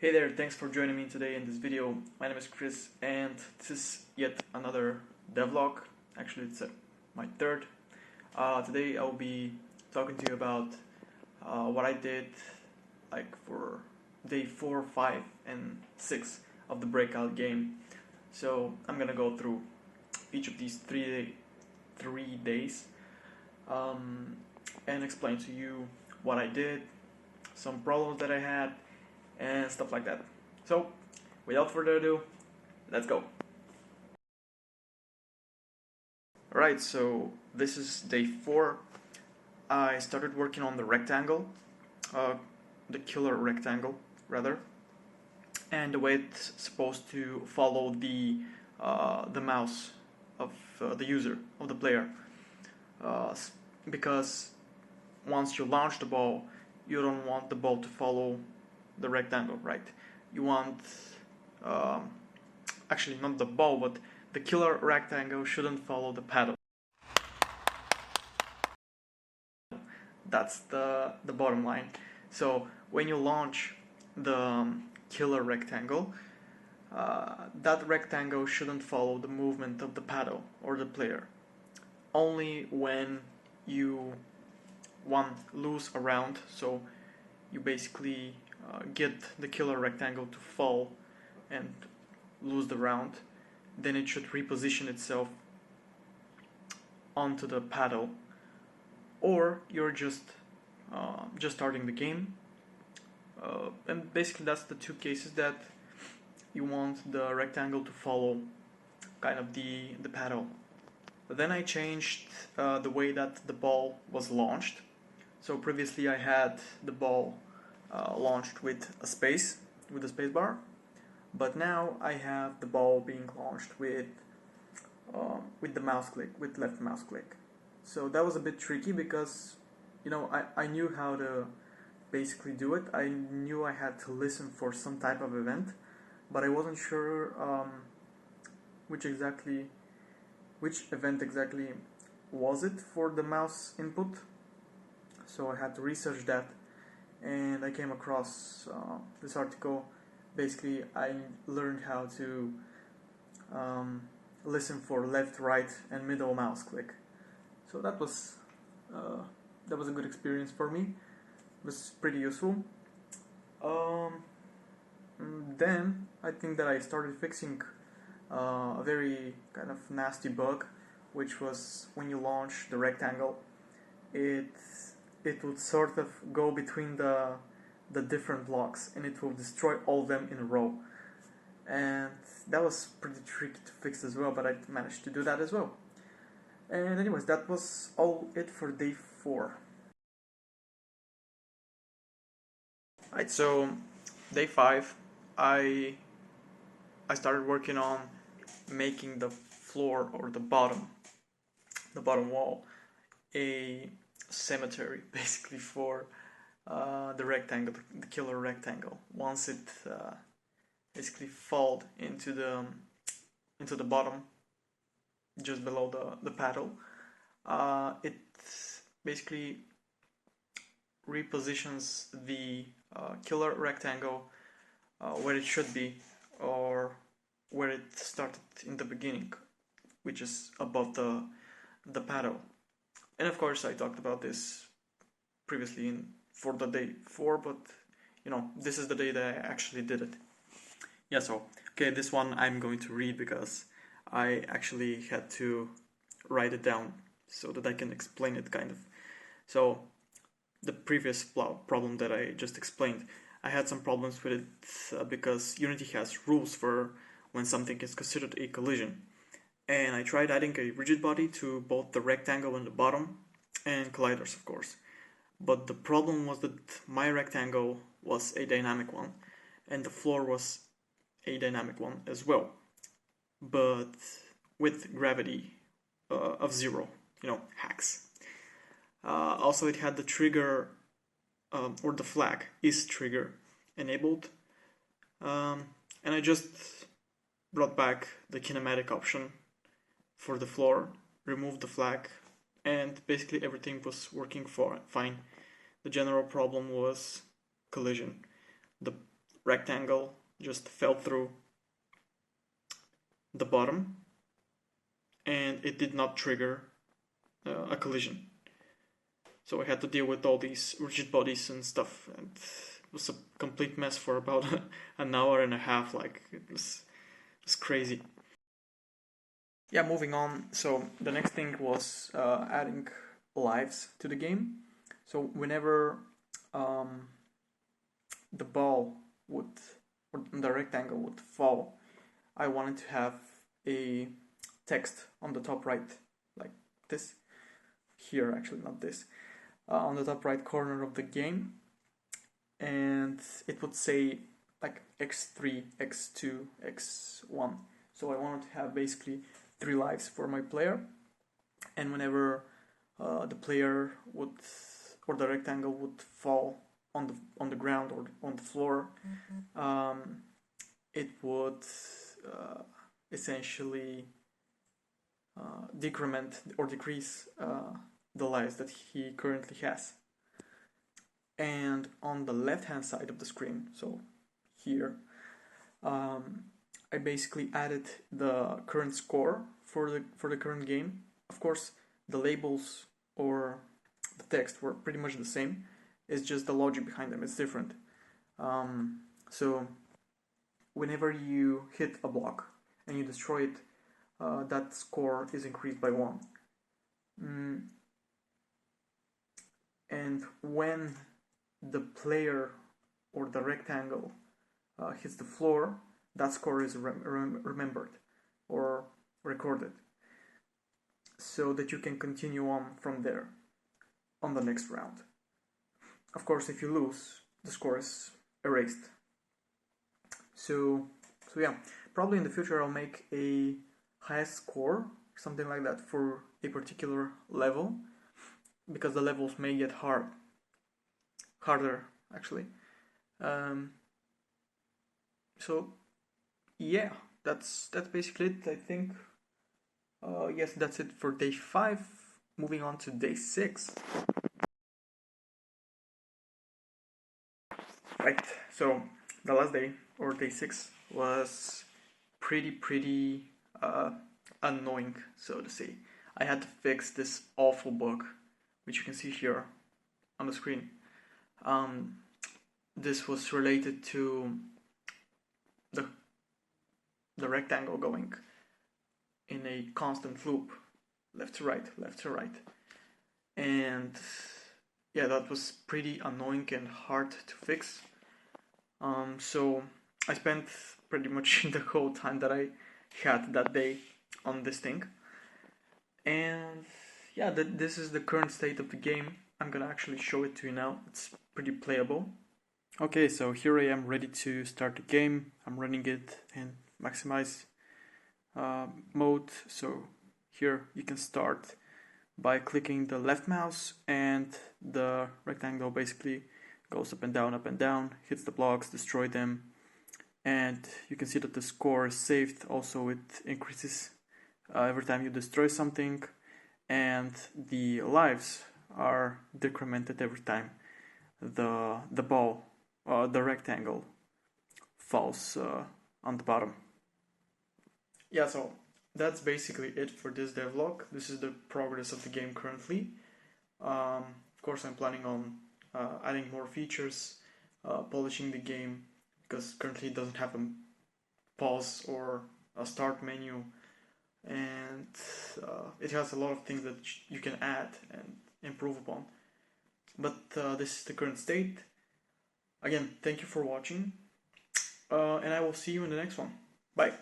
Hey there, thanks for joining me today in this video. My name is Chris and this is yet another devlog. Actually, it's my third. Today I'll be talking to you about what I did like for day 4, 5, and 6 of the Breakout game. So I'm gonna go through each of these three days and explain to you what I did, some problems that I had, and stuff like that. So, without further ado, let's go. Alright, so this is day 4. I started working on the rectangle, the killer rectangle, rather, and the way it's supposed to follow the mouse of the user, of the player, because once you launch the ball, you don't want the ball to follow the rectangle, right? You want, actually not the ball, but the killer rectangle shouldn't follow the paddle. That's the bottom line. So when you launch the killer rectangle, that rectangle shouldn't follow the movement of the paddle or the player. Only when you lose a round, so you basically get the killer rectangle to fall and lose the round, then it should reposition itself onto the paddle, or you're just starting the game, and basically that's the two cases that you want the rectangle to follow kind of the paddle. But then I changed the way that the ball was launched. So previously I had the ball launched with a space bar, but now I have the ball being launched with the mouse click, with left mouse click. So that was a bit tricky because, you know, I knew how to basically do it. I knew I had to listen for some type of event, but I wasn't sure which event exactly was it for the mouse input. So I had to research that, and I came across this article. Basically, I learned how to listen for left, right, and middle mouse click. So that was a good experience for me. It was pretty useful. Then I think that I started fixing a very kind of nasty bug, which was when you launch the rectangle, it would sort of go between the different blocks, and it will destroy all of them in a row. And that was pretty tricky to fix as well, but I managed to do that as well. And anyways, that was all it for day 4. Right, so day 5, I started working on making the floor, or the bottom wall, a cemetery, basically, for the rectangle, the killer rectangle. Once it basically fall into the bottom, just below the paddle, it basically repositions the killer rectangle where it should be, or where it started in the beginning, which is above the paddle. And of course, I talked about this previously for the day 4, but you know, this is the day that I actually did it. Yeah, so okay, this one I'm going to read because I actually had to write it down so that I can explain it, kind of. So the previous problem that I just explained, I had some problems with it because Unity has rules for when something is considered a collision. And I tried adding a rigid body to both the rectangle and the bottom, and colliders, of course. But the problem was that my rectangle was a dynamic one, and the floor was a dynamic one as well, but with gravity of 0, you know, hacks. Also, it had the trigger, or the flag is trigger enabled, and I just brought back the kinematic option for the floor, removed the flag, and basically everything was working fine. The general problem was collision. The rectangle just fell through the bottom, and it did not trigger a collision. So I had to deal with all these rigid bodies and stuff, and it was a complete mess for about an hour and a half. Like, it was crazy. Yeah, moving on. So the next thing was adding lives to the game. So whenever the ball would, or the rectangle would fall, I wanted to have a text on the top right, like this. Here, actually, not this. On the top right corner of the game, and it would say like x3, x2, x1. So I wanted to have basically 3 lives for my player, and whenever the player would, or the rectangle would fall on the ground or on the floor, it would essentially decrement or decrease the lives that he currently has. And on the left hand side of the screen, so here, I basically added the current score for the current game. Of course, the labels or the text were pretty much the same. It's just the logic behind them is different. So whenever you hit a block and you destroy it, that score is increased by 1. And when the player or the rectangle hits the floor, that score is remembered or recorded, so that you can continue on from there on the next round. Of course, if you lose, the score is erased. So yeah, probably in the future I'll make a highest score, something like that, for a particular level, because the levels may get harder actually. So yeah, that's basically it, I think. Yes, that's it for day 5. Moving on to day 6. Right, so the last day, or day 6, was pretty annoying, so to say. I had to fix this awful bug, which you can see here on the screen. This was related to the rectangle going in a constant loop, left to right, left to right. And yeah, that was pretty annoying and hard to fix. So I spent pretty much the whole time that I had that day on this thing. And yeah, this is the current state of the game. I'm gonna actually show it to you now. It's pretty playable. Okay, so here I am ready to start the game. I'm running it in maximize mode. So here you can start by clicking the left mouse, and the rectangle basically goes up and down, hits the blocks, destroy them, and you can see that the score is saved. Also, it increases every time you destroy something, and the lives are decremented every time the ball, the rectangle, falls on the bottom. Yeah, so that's basically it for this devlog. This is the progress of the game currently. Of course, I'm planning on adding more features, polishing the game, because currently it doesn't have a pause or a start menu, and it has a lot of things that you can add and improve upon. But this is the current state. Again, thank you for watching, and I will see you in the next one. Bye.